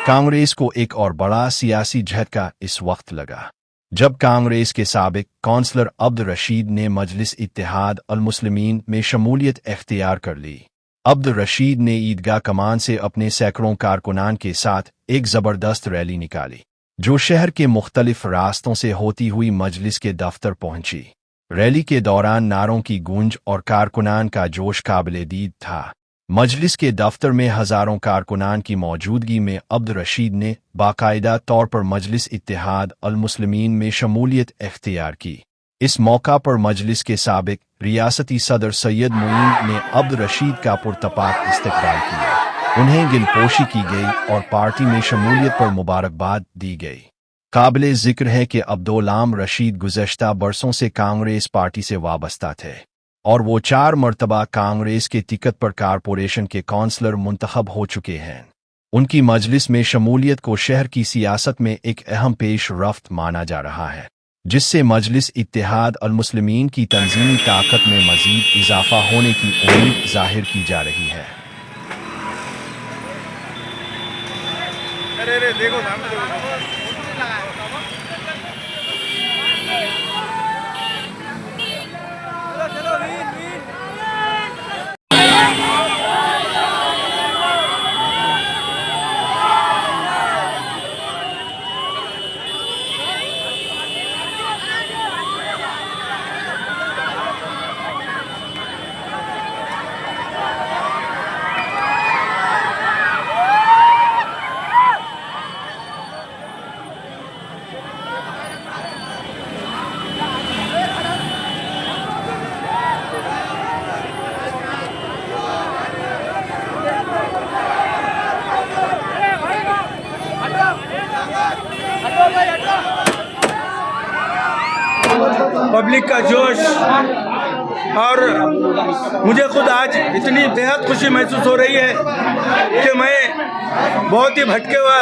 कांग्रेस को एक और बड़ा सियासी झटका इस वक्त लगा जब कांग्रेस के साबिक कौंसलर अब्दुल रशीद ने मजलिस इत्तेहाद अल मुस्लिमीन में शमूलियत इख्तियार कर ली। अब्दुल रशीद ने ईदगाह कमान से अपने सैकड़ों कारकुनान के साथ एक जबरदस्त रैली निकाली जो शहर के मुख्तलिफ रास्तों से होती हुई मजलिस के दफ्तर पहुंची। रैली के दौरान नारों की गूंज और कारकुनान का जोश काबिल-ए-दीद था। मजलिस के दफ्तर में हजारों कारकुनान की मौजूदगी में अब्दुल रशीद ने बाकायदा तौर पर मजलिस इत्तेहाद अल मुस्लिमीन में शमूलियत इख्तियार की। इस मौका पर मजलिस के साबिक रियासती सदर सैयद मुईन ने अब्दुल रशीद का पुरतपाक इस्तकबाल किया। उन्हें गिलपोशी की गई और पार्टी में शमूलियत पर मुबारकबाद दी गई। काबिल जिक्र है कि अब्दुल रशीद गुज़श्ता बरसों से कांग्रेस पार्टी से वाबस्ता थे और वो 4 मरतबा कांग्रेस के टिकट पर कारपोरेशन के कौंसलर मुंतखब हो चुके हैं। उनकी मजलिस में शमूलियत को शहर की सियासत में एक अहम पेश रफ्त माना जा रहा है, जिससे मजलिस इत्तेहाद अल मुस्लिमीन की तंजीमी ताकत में मजीद इजाफा होने की उम्मीद जाहिर की जा रही है। पब्लिक का जोश और मुझे खुद आज इतनी बेहद खुशी महसूस हो रही है कि मैं बहुत ही भटके हुआ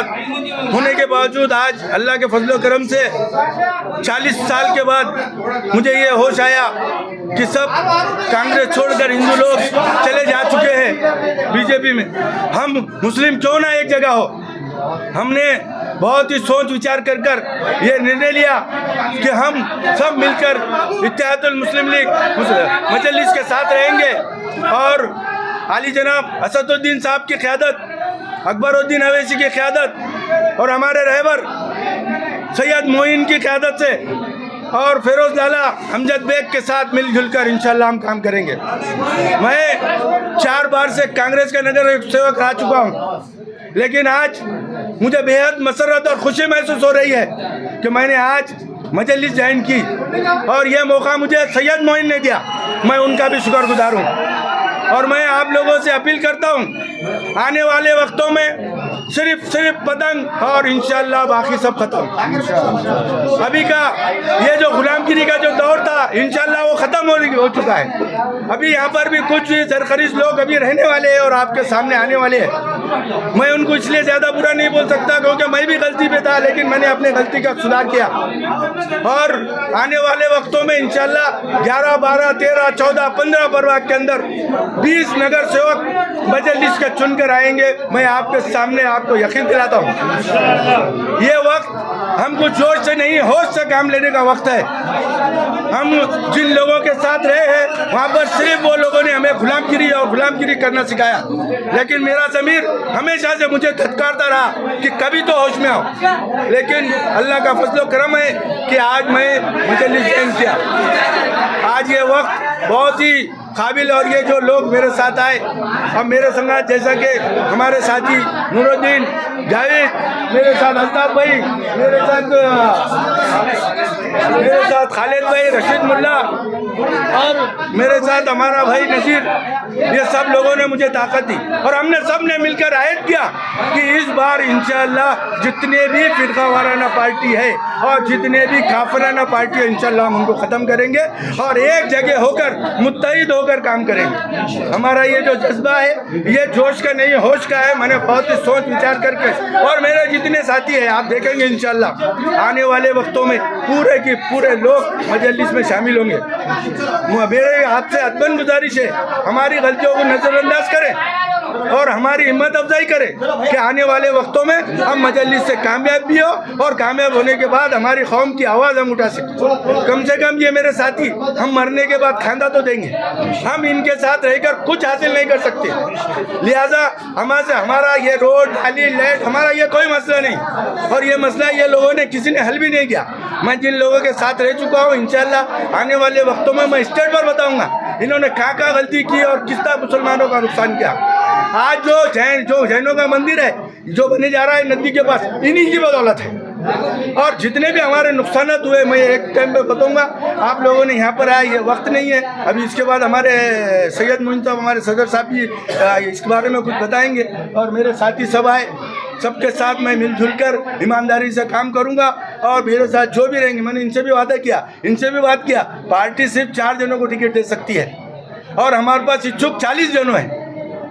होने के बावजूद आज अल्लाह के फजल करम से 40 साल के बाद मुझे ये होश आया कि सब कांग्रेस छोड़कर हिंदू लोग चले जा चुके हैं बीजेपी में। हम मुस्लिम क्यों ना एक जगह हो। हमने बहुत ही सोच विचार कर ये निर्णय लिया कि हम सब मिलकर इत्तेहादुल मुस्लिम लीग मजलिस के साथ रहेंगे और आली जनाब असदुद्दीन साहब की क़यादत, अकबरुद्दीन अवैसी की क़यादत और हमारे रहबर सैयद मोइन की क़यादत से और फिरोज लाला अमजद बेग के साथ मिलजुल कर इंशाल्लाह हम काम करेंगे। मैं 4 बार से कांग्रेस का नगर सेवक रह चुका हूँ, लेकिन आज मुझे बेहद मसरत और खुशी महसूस हो रही है कि मैंने आज मजलिस ज्वाइन की और यह मौका मुझे सैयद मोइन ने दिया। मैं उनका भी शुक्रगुजार हूँ और मैं आप लोगों से अपील करता हूँ आने वाले वक्तों में सिर्फ पतंग और इंशाल्लाह बाकी सब खत्म। अभी का ये जो गुलामगिरी का जो दौर था इंशाल्लाह वो ख़त्म हो चुका है। अभी यहाँ पर भी कुछ सरखरीज लोग अभी रहने वाले हैं और आपके सामने आने वाले हैं। मैं उनको इसलिए ज़्यादा बुरा नहीं बोल सकता क्योंकि मैं भी गलती पे था, लेकिन मैंने अपने गलती का सुधार किया और आने वाले वक्तों में इंशाल्लाह 11, 12, 13, 14, 15 परवाह के अंदर 20 नगर सेवक मजलिस का चुन कर आएंगे। मैं आपके सामने आपको यकीन दिलाता हूँ ये वक्त हमको जोश से नहीं होश से काम लेने का वक्त है। हम जिन लोगों के साथ रहे हैं वहाँ पर सिर्फ वो लोगों ने हमें गुलामगिरी करना सिखाया, लेकिन मेरा ज़मीर हमेशा से मुझे धत्कारता रहा कि कभी तो होश में आओ। लेकिन अल्लाह का फजल करम है कि आज मैं मजलिस ज्वाइन किया। आज ये वक्त बहुत ही काबिल और ये जो लोग मेरे साथ आए और मेरे संगात जैसा कि हमारे साथी नूरुद्दीन जावेद, मेरे साथ अल्ताफ भाई, मेरे साथ खालिद भाई, रशीद मुल्ला और मेरे साथ हमारा भाई नसीर, ये सब लोगों ने मुझे ताकत दी और हमने सब ने मिलकर आयत किया कि इस बार इंशाअल्लाह जितने भी फिरका वाराना पार्टी है और जितने भी काफिराना पार्टी है इंशाअल्लाह हम उनको ख़त्म करेंगे और एक जगह होकर मुत्तहिद होकर काम करेंगे। हमारा ये जो जज्बा है ये जोश का नहीं होश का है। मैंने बहुत ही सोच विचार करके और मेरे जितने साथी हैं आप देखेंगे इंशाअल्लाह आने वाले वक्तों में पूरे के पूरे लोग मजलिस में शामिल होंगे। मेरे आपसे अदबन गुजारिश है हमारी गलतियों को नज़रअंदाज करें اور ہماری ہمت افزائی کرے کہ آنے والے وقتوں میں ہم مجلس سے کامیاب بھی ہو اور کامیاب ہونے کے بعد ہماری قوم کی آواز ہم اٹھا سکیں۔ کم سے کم یہ میرے ساتھی ہم مرنے کے بعد کھاندہ تو دیں گے، ہم ان کے ساتھ رہ کر کچھ حاصل نہیں کر سکتے، لہٰذا ہمارا یہ روڈ نالی لائٹ ہمارا یہ کوئی مسئلہ نہیں، اور یہ مسئلہ یہ لوگوں نے کسی نے حل بھی نہیں کیا۔ میں جن لوگوں کے ساتھ رہ چکا ہوں انشاءاللہ آنے والے وقتوں میں اسٹیٹ پر بتاؤں گا انہوں نے کہاں غلطی کی اور کس طرح مسلمانوں کا نقصان کیا۔ آج جو جینوں کا مندر ہے جو بنے جا رہا ہے ندی کے پاس، انہی کی بدولت ہے، اور جتنے بھی ہمارے نقصانات ہوئے میں ایک ٹائم پہ بتاؤں گا۔ آپ لوگوں نے یہاں پر آیا، یہ وقت نہیں ہے ابھی، اس کے بعد ہمارے سید معین صاحب ہمارے صدر صاحب بھی اس کے بارے میں کچھ بتائیں گے، اور میرے ساتھی سب آئے، سب کے ساتھ میں مل جل کر ایمانداری سے کام کروں گا، اور میرے ساتھ جو بھی رہیں گے، میں نے ان سے بھی وعدہ کیا، ان سے بھی بات کیا، پارٹی صرف 4 جنوں کو ٹکٹ دے سکتی ہے اور ہمارے پاس اچھک 40 جنوں ہیں،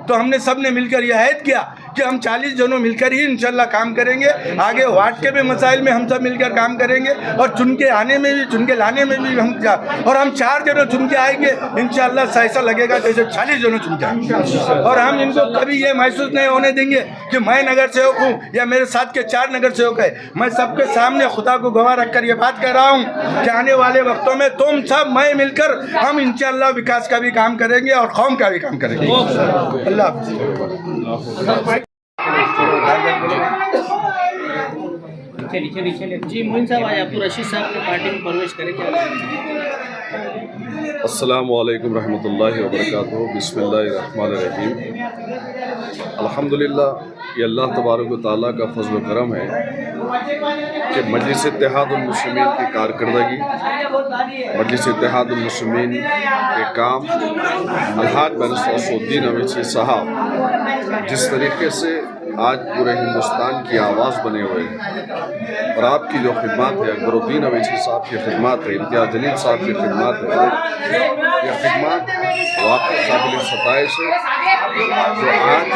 تو ہم نے سب نے مل کر یہ عہد کیا کہ ہم 40 جنوں مل کر ہی انشاءاللہ کام کریں گے، آگے وارڈ کے بھی مسائل میں ہم سب مل کر کام کریں گے، اور چن کے آنے میں بھی چن کے لانے میں بھی اور ہم 4 جنوں چن کے آئیں گے انشاءاللہ، ایسا لگے گا جیسے 40 جنوں چن کے آئیں گے، اور ہم ان کو کبھی یہ محسوس نہیں ہونے دیں گے کہ میں نگر سیوک ہوں یا میرے ساتھ کے 4 نگر سیوک ہیں۔ میں سب کے سامنے خدا کو گواہ رکھ کر یہ بات کہہ رہا ہوں کہ آنے والے وقتوں میں تم سب میں مل کر ہم انشاءاللہ وکاس کا بھی کام کریں گے اور قوم کا بھی کام کریں گے۔ اللہ حافظ۔ جی معین صاحب، آج عبدالرشید صاحب نے پارٹی میں پرویش کرے، کیا؟ السلام علیکم رحمۃ اللہ وبرکاتہ۔ بسم اللہ الرحمن الرحیم۔ الحمدللہ، یہ اللہ تبارک و تعالیٰ کا فضل و کرم ہے کہ مجلس اتحاد المسلمین کی کارکردگی، مجلس اتحاد المسلمین کے کام، الحاج بینظیر غوث اویسی صاحب جس طریقے سے آج پورے ہندوستان کی آواز بنے ہوئے ہیں، اور آپ کی جو خدمات ہے، اکبر الدین اویسی صاحب کی خدمات ہے، امتیاز جلیل صاحب کی خدمات ہے، یہ خدمات واقعی قابل ستائش ہے، جو آج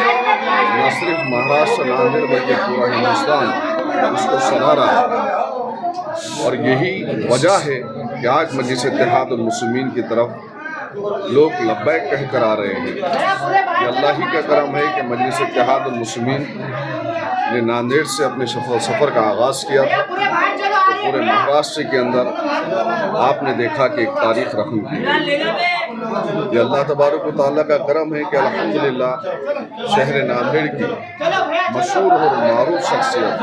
نہ صرف مہاراشٹر ناندیڑ بلکہ پورا ہندوستان اس کو سراہ رہا ہے، اور یہی وجہ ہے کہ آج مجلس اتحاد المسلمین کی طرف لوگ لبیک کہہ کر آ رہے ہیں۔ یہ اللہ ہی کا کرم ہے کہ مجلس اتحاد المسلمین نے ناندیڑ سے اپنے سفر کا آغاز کیا تھا، تو پورے مہاراشٹر کے اندر آپ نے دیکھا کہ ایک تاریخ رقم کی۔ یہ اللہ تبارک و تعالیٰ کا کرم ہے کہ الحمدللہ شہر ناندیڑ کی مشہور اور معروف شخصیت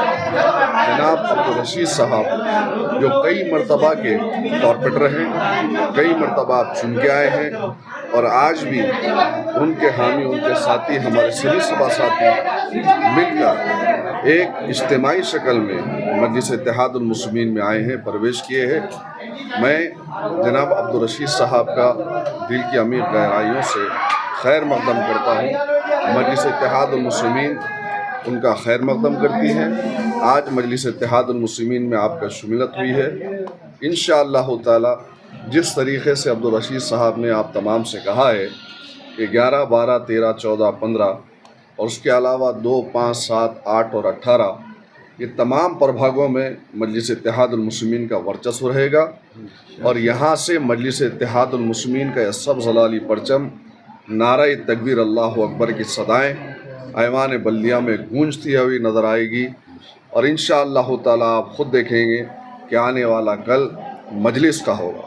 جناب عبدالرشید صاحب، جو کئی مرتبہ کے کارپوریٹر ہیں، کئی مرتبہ چن کے آئے ہیں، اور آج بھی ان کے حامی، ان کے ساتھی، ہمارے سری سبھا ساتھی مل کر ایک اجتماعی شکل میں مجلس اتحاد المسلمین میں آئے ہیں، پرویش کیے ہیں۔ میں جناب عبدالرشید صاحب کا دل کی عمیق گہرائیوں سے خیر مقدم کرتا ہوں۔ مجلس اتحاد المسلمین ان کا خیر مقدم کرتی ہے۔ آج مجلس اتحاد المسلمین میں آپ کا شمولیت ہوئی ہے۔ انشاءاللہ تعالی جس طریقے سے عبدالرشید صاحب نے آپ تمام سے کہا ہے کہ 11، 12، 13، 14، 15 اور اس کے علاوہ 2، 5، 7، 8 اور 18 یہ تمام پربھاگوں میں مجلس اتحاد المسلمین کا ورچسو رہے گا، اور یہاں سے مجلس اتحاد المسلمین کا یہ سب زلالی پرچم، نعرہ تکبیر اللہ اکبر کی صدائیں ایوان بلدیہ میں گونجتی ہوئی نظر آئے گی، اور انشاءاللہ تعالیٰ آپ خود دیکھیں گے کہ آنے والا کل مجلس کا ہوگا۔